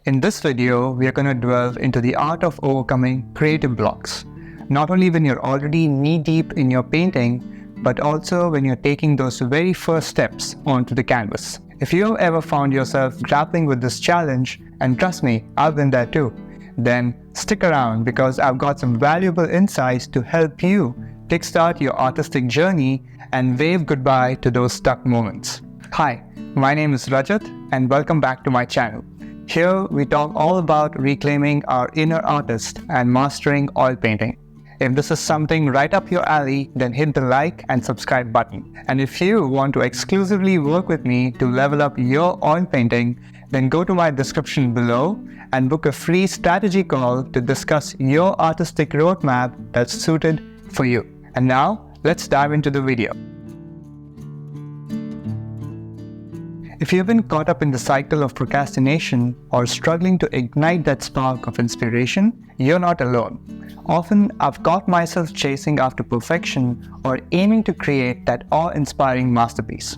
In this video, we are going to delve into the art of overcoming creative blocks. Not only when you're already knee-deep in your painting, but also when you're taking those very first steps onto the canvas. If you've ever found yourself grappling with this challenge, and trust me, I've been there too, then stick around because I've got some valuable insights to help you kickstart your artistic journey and wave goodbye to those stuck moments. Hi, my name is Rajat and welcome back to my channel. Here we talk all about reclaiming our inner artist and mastering oil painting. If this is something right up your alley, then hit the like and subscribe button. And if you want to exclusively work with me to level up your oil painting, then go to my description below and book a free strategy call to discuss your artistic roadmap that's suited for you. And now, let's dive into the video. If you've been caught up in the cycle of procrastination or struggling to ignite that spark of inspiration, you're not alone. Often, I've caught myself chasing after perfection or aiming to create that awe-inspiring masterpiece.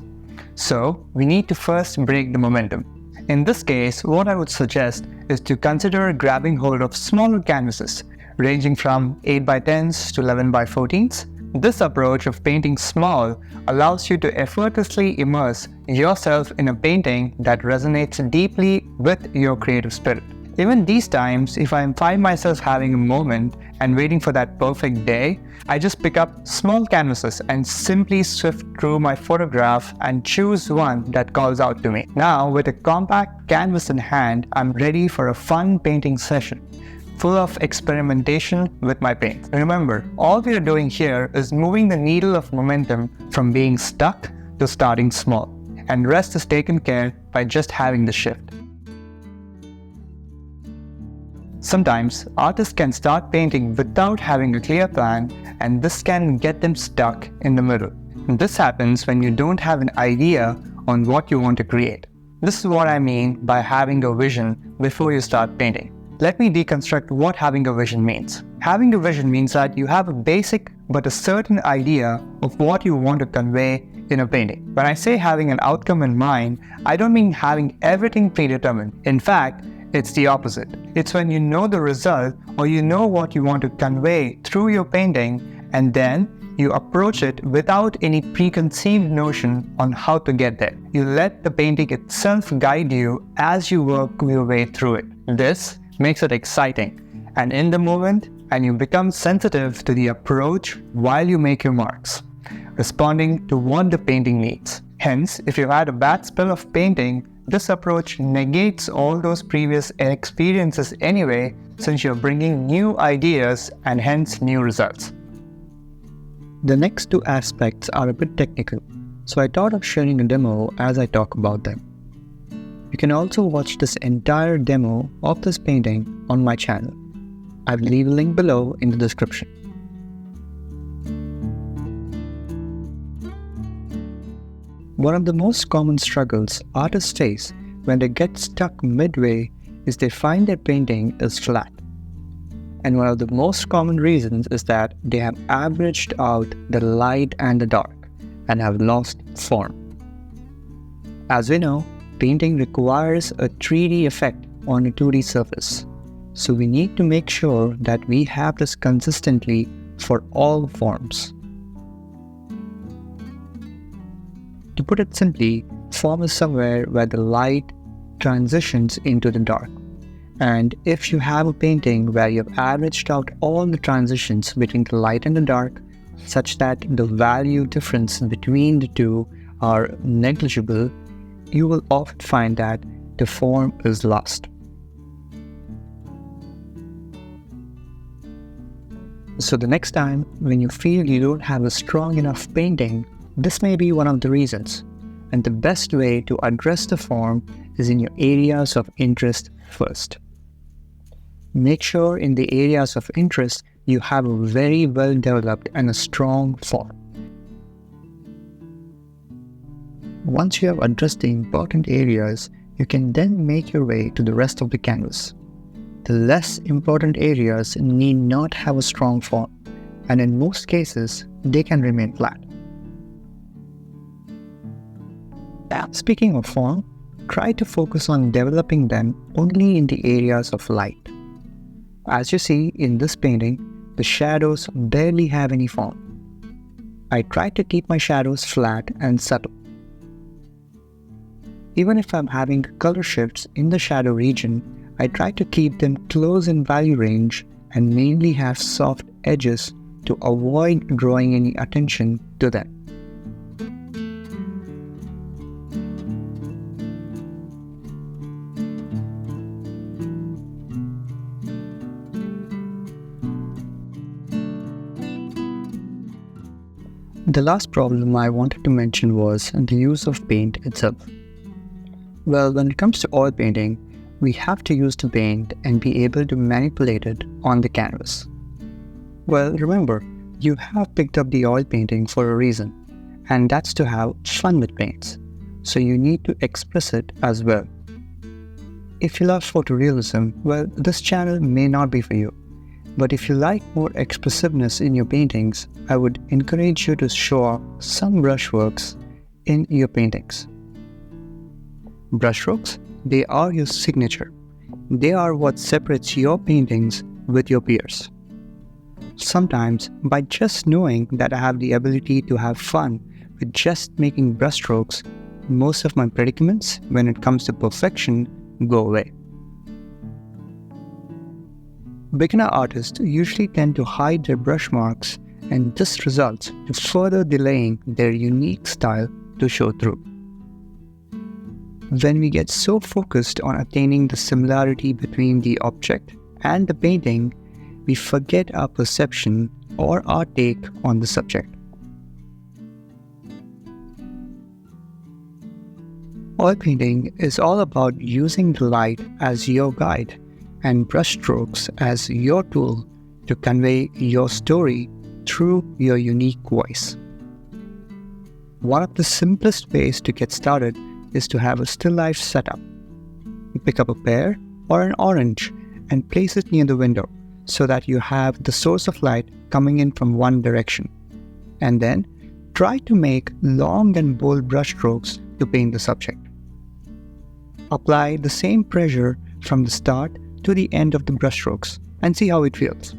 So, we need to first break the momentum. In this case, what I would suggest is to consider grabbing hold of smaller canvases, ranging from 8x10s to 11x14s. This approach of painting small allows you to effortlessly immerse yourself in a painting that resonates deeply with your creative spirit. Even these times, if I find myself having a moment and waiting for that perfect day, I just pick up small canvases and simply sift through my photograph and choose one that calls out to me. Now, with a compact canvas in hand, I'm ready for a fun painting session, full of experimentation with my paint. Remember, all we are doing here is moving the needle of momentum from being stuck to starting small, and rest is taken care by just having the shift. Sometimes, artists can start painting without having a clear plan, and this can get them stuck in the middle. This happens when you don't have an idea on what you want to create. This is what I mean by having a vision before you start painting. Let me deconstruct what having a vision means. Having a vision means that you have a basic but a certain idea of what you want to convey in a painting. When I say having an outcome in mind, I don't mean having everything predetermined. In fact, it's the opposite. It's when you know the result or you know what you want to convey through your painting, and then you approach it without any preconceived notion on how to get there. You let the painting itself guide you as you work your way through it. This makes it exciting and in the moment, and you become sensitive to the approach while you make your marks, responding to what the painting needs. Hence, if you've had a bad spell of painting, this approach negates all those previous experiences anyway, since you're bringing new ideas and hence new results. The next two aspects are a bit technical, so I thought of sharing a demo as I talk about them. You can also watch this entire demo of this painting on my channel. I'll leave a link below in the description. One of the most common struggles artists face when they get stuck midway is they find their painting is flat. And one of the most common reasons is that they have averaged out the light and the dark and have lost form. As we know, painting requires a 3D effect on a 2D surface. So we need to make sure that we have this consistently for all forms. To put it simply, form is somewhere where the light transitions into the dark. And if you have a painting where you've averaged out all the transitions between the light and the dark, such that the value difference between the two are negligible, you will often find that the form is lost. So the next time when you feel you don't have a strong enough painting, this may be one of the reasons, and the best way to address the form is in your areas of interest first. Make sure in the areas of interest you have a very well developed and a strong form. Once you have addressed the important areas, you can then make your way to the rest of the canvas. The less important areas need not have a strong form, and in most cases, they can remain flat. Speaking of form, try to focus on developing them only in the areas of light. As you see in this painting, the shadows barely have any form. I try to keep my shadows flat and subtle. Even if I'm having color shifts in the shadow region, I try to keep them close in value range and mainly have soft edges to avoid drawing any attention to them. The last problem I wanted to mention was the use of paint itself. Well, when it comes to oil painting, we have to use the paint and be able to manipulate it on the canvas. Well, remember, you have picked up the oil painting for a reason, and that's to have fun with paints. So you need to express it as well. If you love photorealism, well, this channel may not be for you. But if you like more expressiveness in your paintings, I would encourage you to show off some brushworks in your paintings. Brushstrokes, they are your signature. They are what separates your paintings with your peers. Sometimes, by just knowing that I have the ability to have fun with just making brushstrokes, most of my predicaments when it comes to perfection go away. Beginner artists usually tend to hide their brush marks, and this results to further delaying their unique style to show through. When we get so focused on attaining the similarity between the object and the painting, we forget our perception or our take on the subject. Oil painting is all about using the light as your guide and brushstrokes as your tool to convey your story through your unique voice. One of the simplest ways to get started is to have a still life setup. Pick up a pear or an orange and place it near the window so that you have the source of light coming in from one direction. And then try to make long and bold brushstrokes to paint the subject. Apply the same pressure from the start to the end of the brushstrokes and see how it feels.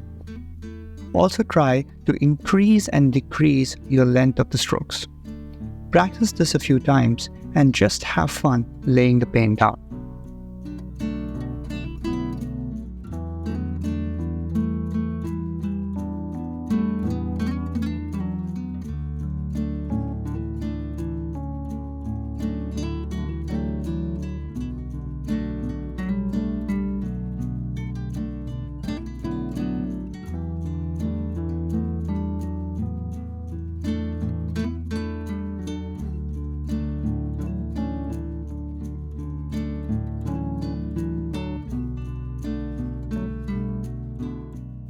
Also try to increase and decrease your length of the strokes. Practice this a few times and just have fun laying the paint down.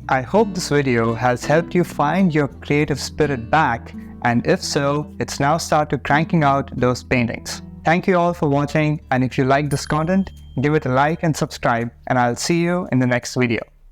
I hope this video has helped you find your creative spirit back, and if so, it's now start to cranking out those paintings. Thank you all for watching, and if you like this content, give it a like and subscribe, and I'll see you in the next video.